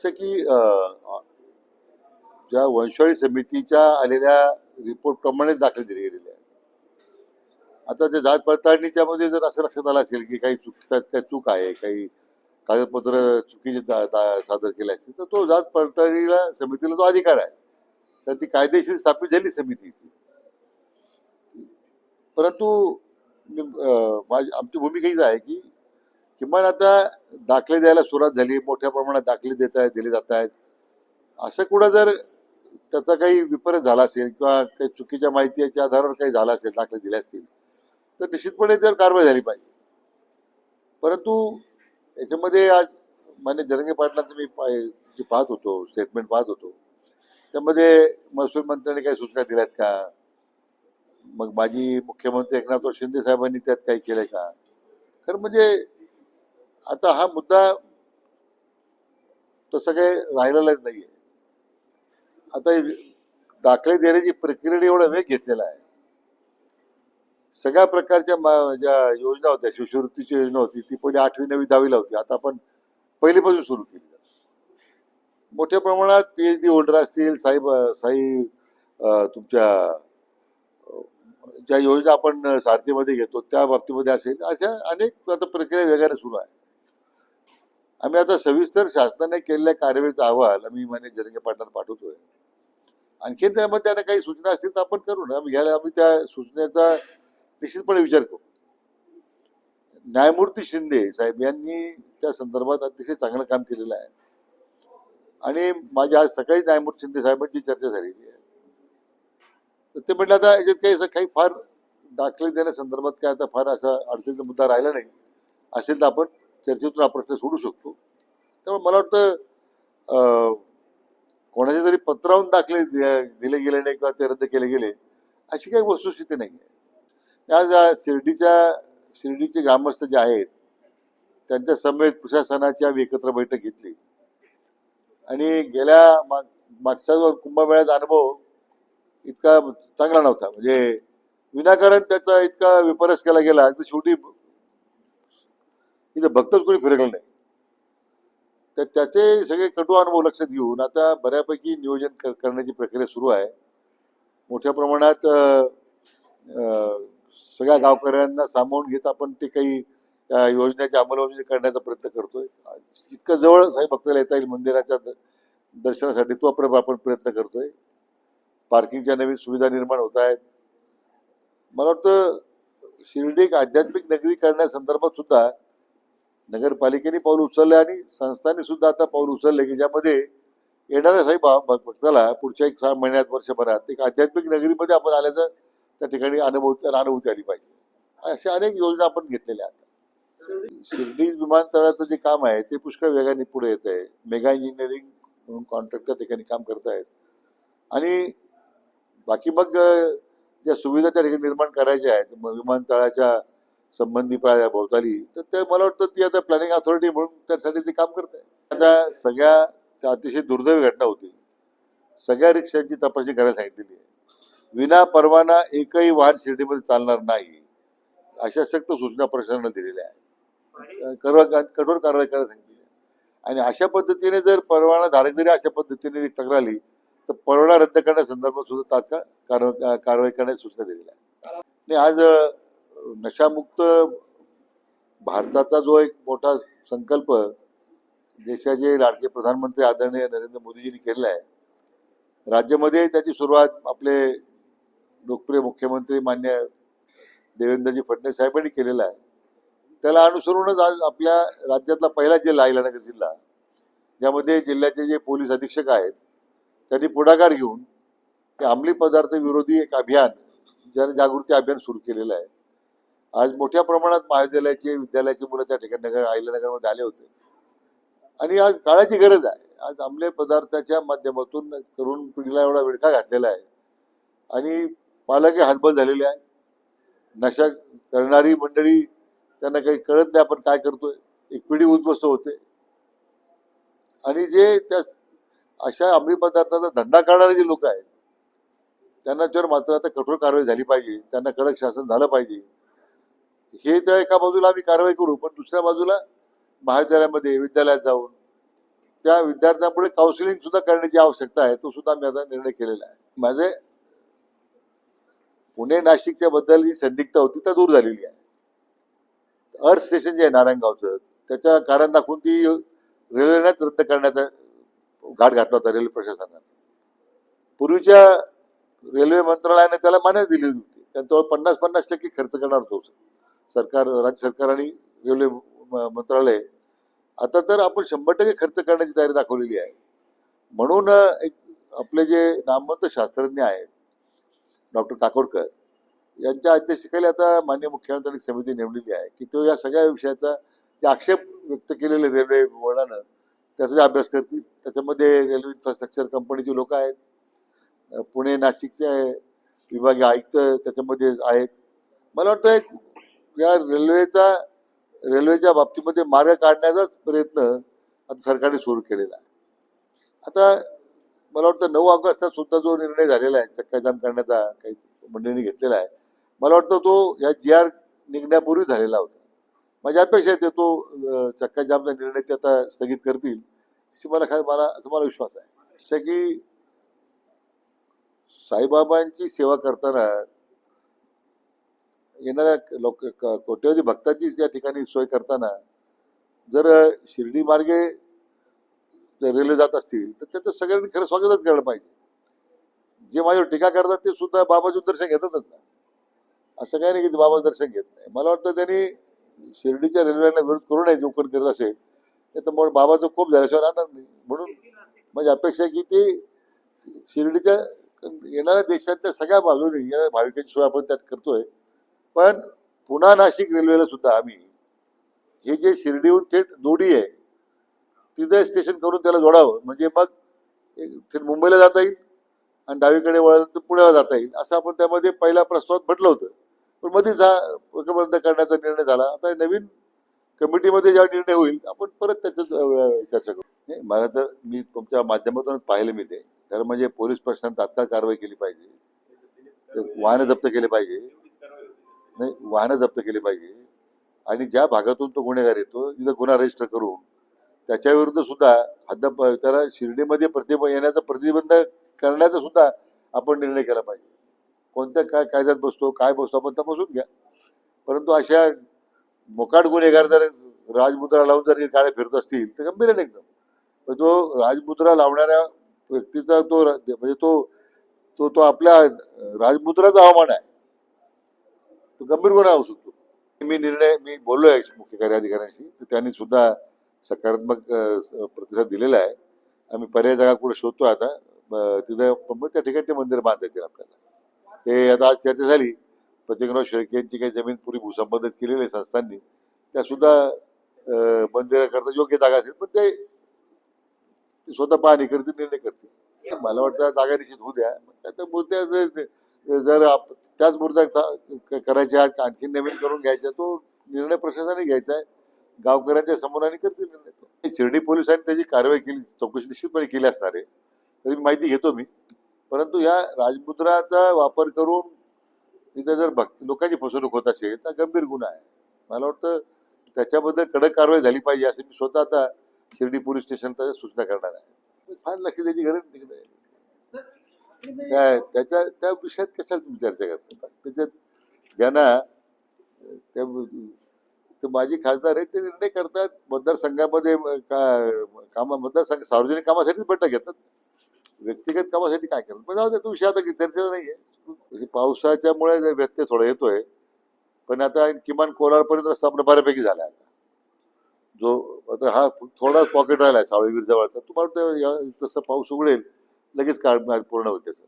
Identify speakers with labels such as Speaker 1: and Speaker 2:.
Speaker 1: जसं की ज्या वंशवाळी समितीच्या आलेल्या रिपोर्टप्रमाणे दाखल दिले गेलेले आहे. आता त्या जात पडताळणीच्या मध्ये जर असं लक्षात आलं असेल की काही काही चूक आहे, काही कागदपत्र चुकीचे सादर केले असतील, तर तो जात पडताळणीला समितीला तो अधिकार आहे. तर ती कायदेशीर स्थापित झाली समिती. परंतु आमची भूमिका हीच आहे की किमान आता दाखले द्यायला सुरुवात झाली, मोठ्या प्रमाणात दाखले दिले जात आहेत. असं कुठं जर त्याचा काही विपरीत झाला असेल किंवा काही चुकीच्या माहितीच्या आधारावर काही झाला असेल, दाखले दिले असतील, तर निश्चितपणे त्यावर कारवाई झाली पाहिजे. परंतु याच्यामध्ये आज मान्य जरंगे पाटलांचं मी जे पाहत होतो, स्टेटमेंट पाहत होतो, त्यामध्ये महसूल मंत्र्यांनी काही सूचना दिल्यात का, मग माजी मुख्यमंत्री एकनाथ शिंदे साहेबांनी त्यात काही केलंय का? खरं म्हणजे आता हा मुद्दा तसं काही राहिलेलाच नाहीये. आता दाखले देण्याची प्रक्रियेने एवढा वेग घेतलेला आहे. सगळ्या प्रकारच्या ज्या योजना होत्या, शिष्यवृत्तीची योजना होती, ती पहिले 8वी 9वी 10वीला होती. आता आपण पहिलीपासून सुरू केली. मोठ्या प्रमाणात PhD होल्डर असतील, साई तुमच्या ज्या योजना आपण सारथीमध्ये घेतो त्या बाबतीमध्ये असेल, अशा अनेक आता प्रक्रिया वेगाने सुरू आहे. आम्ही आता सविस्तर शासनाने केलेल्या कार्यवाहीचा अहवाल आम्ही मान्य जरंगे पाटलांना पाठवतोय. आणखी त्यामध्ये त्यांना काही सूचना असतील तर आपण करू ना, आम्ही त्या सूचनेचा निश्चितपणे विचार करू. न्यायमूर्ती शिंदे साहेब यांनी त्या संदर्भात अतिशय चांगलं काम केलेलं आहे. आणि माझी आज सकाळी न्यायमूर्ती शिंदे साहेबांची चर्चा झालेली आहे. तर ते म्हटलं आता याच्यात काही फार दाखले देण्यासंदर्भात काय आता फार असा अडचणीचा मुद्दा राहिला नाही असेल तर आपण चर्चेतून हा प्रश्न सोडू शकतो. त्यामुळे मला वाटतं कोणाचे जरी पत्रावून दाखले दिले गेले नाही किंवा ते रद्द केले गेले अशी काही वस्तुस्थिती नाही आहे. आज शिर्डीचे ग्रामस्थ जे आहेत त्यांच्या समेत प्रशासनाची आम्ही एकत्र बैठक घेतली आणि मागचा जो कुंभमेळ्याचा अनुभव इतका चांगला नव्हता. म्हणजे विनाकारण त्याचा इतका विपर्यास केला गेला तर शेवटी इथं भक्तच कोणी फिरकलं नाही. तर त्याचे सगळे कटू अनुभव लक्षात घेऊन आता बऱ्यापैकी नियोजन करण्याची प्रक्रिया सुरू आहे. मोठ्या प्रमाणात सगळ्या गावकऱ्यांना सामावून घेत आपण ते काही योजनेची अंमलबजावणी करण्याचा प्रयत्न करतोय. जितकं जवळ साई भक्ताला येता येईल मंदिराच्या दर्शनासाठी तो आपण प्रयत्न करतोय. पार्किंगच्या नवीन सुविधा निर्माण होत आहेत. मला वाटतं शिर्डी एक आध्यात्मिक नगरी करण्यासंदर्भात सुद्धा नगरपालिकेने पाऊल उचलले आणि संस्थांनी सुद्धा आता पाऊल उचलले की ज्यामध्ये येणाऱ्या साई भक्ताला पुढच्या 6 महिन्यात वर्षभरात एक आध्यात्मिक नगरीमध्ये आपण आल्याचं त्या ठिकाणी अनुभूती आली पाहिजे. अशा अनेक योजना आपण घेतलेल्या आहेत. शिर्डी विमानतळाचं जे काम आहे ते पुष्कळ वेगाने पुढे येत आहे. मेगा इंजिनिअरिंग म्हणून कॉन्ट्रॅक्ट त्या ठिकाणी काम करत आहेत आणि बाकी मग ज्या सुविधा त्या ठिकाणी निर्माण करायच्या आहेत विमानतळाच्या संबंधी भोवताली, तर ते मला वाटतं ती आता प्लॅनिंग अथॉरिटी म्हणून त्यासाठी ते काम करत आहे. आता सगळ्या त्या अतिशय दुर्दैवी घटना होती. सगळ्या रिक्षांची तपासणी करायला सांगितलेली आहे. विना परवाना एकही वाहन शिर्डीमध्ये चालणार नाही अशा सक्त सूचना प्रशासनाने दिलेल्या आहेत. कठोर कारवाई करायला सांगितली आहे. आणि अशा पद्धतीने जर परवाना धारक जरी अशा पद्धतीने तक्रार आली तर परवाना रद्द करण्यासंदर्भात सुद्धा तात्काळ कारवाई करण्याची सूचना दिलेल्या आहे. आणि आज नशामुक्त भारताचा जो एक मोठा संकल्प देशाचे लाडके प्रधानमंत्री आदरणीय नरेंद्र मोदीजींनी केलेला आहे, राज्यामध्ये त्याची सुरुवात आपले लोकप्रिय मुख्यमंत्री मान्य देवेंद्रजी फडणवीस साहेबांनी केलेला आहे. त्याला अनुसरूनच आज आपल्या राज्यातला पहिला जिल्हा अहिल्यानगर जिल्हा, ज्यामध्ये जिल्ह्याचे जे पोलीस अधीक्षक आहेत त्यांनी पुढाकार घेऊन ते अंमली पदार्थ विरोधी एक अभियान जनजागृती अभियान सुरू केलेलं आहे. आज मोठ्या प्रमाणात विद्यालयाची मुलं त्या ठिकाणी अहिल्यानगरमध्ये आले होते आणि आज काळाची गरज आहे. आज अंमली पदार्थाच्या माध्यमातून तरुण पिढीला एवढा विळखा घातलेला आहे आणि पालकही हातबल झालेले आहे. नशा करणारी मंडळी त्यांना काही कळत नाही आपण काय करतोय, एक पिढी उद्ध्वस्त होते. आणि जे त्या अशा अंमली पदार्थाचा धंदा करणारे जे लोक आहेत त्यांच्यावर मात्र आता कठोर कारवाई झाली पाहिजे. त्यांना कडक शासन झालं पाहिजे. हे तर एका बाजूला आम्ही कारवाई करू, पण दुसऱ्या बाजूला महाविद्यालयामध्ये विद्यालयात जाऊन त्या विद्यार्थ्यांपुढे काउन्सिलिंग सुद्धा करण्याची आवश्यकता आहे, तो सुद्धा मी आता निर्णय केलेला आहे. माझे पुणे नाशिकच्या बद्दल जी संदिग्धता होती तर दूर झालेली आहे. अर्थ स्टेशन जे आहे नारायणगावचं, त्याच्या कारण दाखवून ती रेल्वेनेच रद्द करण्याचा घाट घातला होता रेल्वे प्रशासनाने. पूर्वीच्या रेल्वे मंत्रालयाने त्याला मान्यता दिली होती, कारण तो 50-50% खर्च करणार होतो सरकार, राज्य सरकार आणि रेल्वे मंत्रालय. आता तर आपण 100% खर्च करण्याची तयारी दाखवलेली आहे. म्हणून एक आपले जे नामवंत शास्त्रज्ञ आहेत डॉक्टर काकोडकर यांच्या अध्यक्षतेखाली आता माननीय मुख्यमंत्र्यांनी समिती नेमलेली आहे की तो या सगळ्या विषयाचा जे आक्षेप व्यक्त केलेले रेल्वे बोर्डानं त्याचा अभ्यास करतील. त्याच्यामध्ये रेल्वे इन्फ्रास्ट्रक्चर कंपनीचे लोक आहेत, पुणे नाशिकचे विभागीय आयुक्त त्याच्यामध्ये आहेत. मला वाटतं या रेल्वेच्या बाबतीमध्ये मार्ग काढण्याचाच प्रयत्न आता सरकारने सुरू केलेला आहे. आता मला वाटतं 9 ऑगस्टचा सुद्धा जो निर्णय झालेला आहे चक्काजाम करण्याचा काही मंडळींनी घेतलेला आहे, मला वाटतं तो या GR निघण्यापूर्वी झालेला होता. माझी अपेक्षा आहे तो चक्काजामचा निर्णय ते आता स्थगित करतील अशी मला विश्वास आहे. जसं की साईबाबांची सेवा करताना येणाऱ्या कोट्यवधी भक्तांची या ठिकाणी सोय करताना जर शिर्डी मार्गे रेल्वे जात असतील तर त्याचं सगळ्यांनी खरं स्वागतच करायला पाहिजे. जे माझ्यावर टीका करतात ते सुद्धा बाबाचं दर्शन घेतातच ना, असं काही नाही की बाबाचं दर्शन घेत नाही. मला वाटतं त्यांनी शिर्डीच्या रेल्वेला विरोध करू नये जो कोण करत असेल, नाही तर मग बाबाचं कोप झाल्याशिवाय राहणार नाही. म्हणून माझी अपेक्षा आहे की ते शिर्डीच्या येणाऱ्या देशातल्या सगळ्या बाजूने येणाऱ्या भाविकांची सोय आपण त्यात करतोय. पण पुणा नाशिक रेल्वेला सुद्धा आम्ही हे जे शिर्डीहून थेट दोडी आहे तिथे स्टेशन करून त्याला जोडावं, म्हणजे मग थेट मुंबईला जाता येईल आणि डावीकडे वळालं तर पुण्याला जाता येईल असं आपण त्यामध्ये पहिल्या प्रस्तावात म्हटलं होतं. पण मध्येच हा बंद करण्याचा निर्णय झाला. आता नवीन कमिटीमध्ये जेव्हा निर्णय होईल आपण परत त्याच्यात चर्चा करू. नाही, मला तर मी तुमच्या माध्यमातूनच पाहिलं मी ते, कारण म्हणजे पोलीस प्रशासन तात्काळ कारवाई केली पाहिजे, वाहनं जप्त केले पाहिजे, नाही वाहनं जप्त केली पाहिजे आणि ज्या भागातून तो गुन्हेगार येतो तिथं गुन्हा रजिस्टर करून त्याच्याविरुद्ध सुद्धा त्याला शिर्डीमध्ये येण्याचा प्रतिबंध करण्याचा सुद्धा आपण निर्णय केला पाहिजे. कोणत्या काय कायद्यात बसतो काय बसतो आपण तपासून घ्या. परंतु अशा मोकाट गुन्हेगार जर राजमुद्रा लावून जर गाड्या फिरत असतील तर गंभीर आहे एकदम. पण तो राजमुद्रा लावणाऱ्या व्यक्तीचा तो म्हणजे तो तो तो आपल्या राजमुद्राचा अवमान आहे, तो गंभीर गुन्हा होऊ शकतो. मी बोललोय मुख्य कार्याधिकाऱ्यांशी, तर त्यांनी सुद्धा सकारात्मक प्रतिसाद दिलेला आहे. आम्ही पर्याय जागा कुठे शोधतो आता तिथं, मग त्या ठिकाणी ते मंदिर बांधता येतील आपल्याला. ते आता आज चर्चा झाली, प्रतिकराव शेळके यांची काही जमीन पुरी भूसंपादित केलेली आहे संस्थांनी, त्या सुद्धा मंदिराकरता योग्य जागा असेल, पण ते स्वतः पाहणी करतील, निर्णय करतील. मला वाटतं जागा निश्चित होऊ द्या. त्या मूर्त्या जर त्याच मूर्त्या करायच्या आणखी नवीन करून घ्यायच्या, तो निर्णय प्रशासनाने घ्यायचा आहे, गावकऱ्यांच्या समोराने करतील निर्णय. शिर्डी पोलिसांनी त्याची कारवाई केली, चौकशी निश्चितपणे केली असणार आहे, तरी माहिती घेतो मी. परंतु या राजमुद्राचा वापर करून तिथे जर लोकांची फसवणूक होत असेल तर गंभीर गुन्हा आहे. मला वाटतं त्याच्याबद्दल कडक कारवाई झाली पाहिजे असं मी स्वतः आता शिर्डी पोलीस स्टेशनला सूचना करणार आहे. फार लक्ष द्यायची गरज तिकडे काय त्या विषयात कशाला तुम्ही चर्चा करता. त्याच्यात ज्यांना ते माजी खासदार आहेत ते निर्णय करतात, मतदारसंघामध्ये मतदारसंघ सार्वजनिक कामासाठीच बैठक घेतात, व्यक्तिगत कामासाठी काय करतात. पण जाऊ दे, तो विषय आता चर्चा नाहीये. पावसाच्यामुळे व्यत्यय थोडा येतोय, पण आता किमान कोलारपर्यंत रस्ता आपला बऱ्यापैकी झाला. आता जो आता हा थोडाच पॉकेट राहिला सावळीवीर जवळचा, तुम्हाला तसं पाऊस उघडेल लगेच पूर्ण होईल त्याचं.